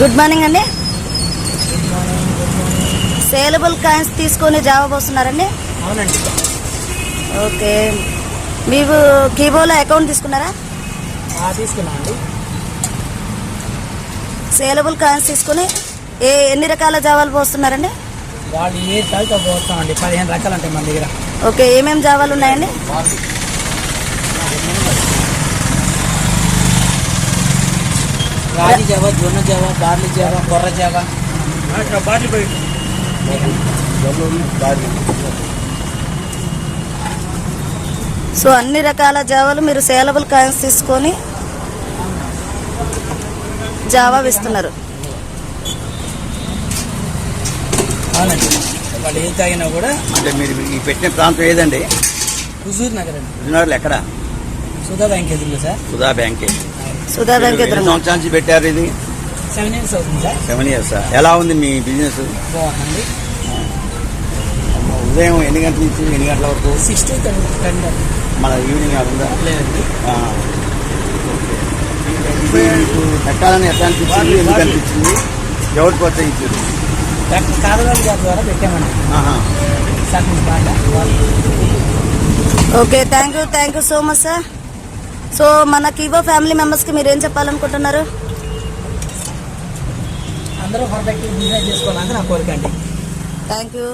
Good morning అండి. Saleable coins తీసుకొని Java పోస్తున్నారండి? అవునండి. ఓకే, మీరు కీబోలో అకౌంట్ తీసుకున్నారా? తీసుకున్నామండి. సేలబుల్ కాయిన్స్ తీసుకొని ఎన్ని రకాల జావాలు పోస్తున్నారండి? వాళ్ళు ఏ రకాలతో పోస్తామండి, 15 రకాలు ఉంటాయి మన దగ్గర. ఓకే, ఏమేమి జావాలు ఉన్నాయండి? రాగి జావా, జొన్న జావా, బార్లీ జావా, కొర్ర జావా. సో అన్ని రకాల జావాలు మీరు సేలబుల్ కాయిన్స్ తీసుకొని జావా వేస్తున్నారు. అవునండి. వాళ్ళు ఏది తాగినా కూడా. అంటే మీరు ఈ పెట్టిన ప్రాంతం ఏదండి? హుజూర్ నగర్ అండి. హుజూర్నగర్లో ఎక్కడ? సుధా బ్యాంక్ ఎదురుగా sir. Sudha bank. Sudha bank ఎదురు. సంవత్సరాల నుంచి పెట్టారు ఇది? 7 years అవుతుంది సార్. 7 years. ఎలా ఉంది మీ బిజినెస్? బాగుందండి. ఉదయం ఎన్ని గంటల నుంచి ఎన్ని గంటల వరకు? 6 to 10. మన ఈవినింగ్ ఉందా? లేదండి. మీకు పెట్టాలని ఎట్లా అనిపించింది? ఎందుకు అనిపించింది? ఎవరు ప్రోత్సహించారు? కాదరాజు గారి ద్వారా పెట్టామండి. Okay, thank you so much sir. So మన కీబో ఫ్యామిలీ మెంబర్స్కి మీరు ఏం చెప్పాలనుకుంటున్నారు? అందరూ పర్ఫెక్ట్ బిజినెస్ చేసుకోవాలని నా కోరిక అండి. Thank you.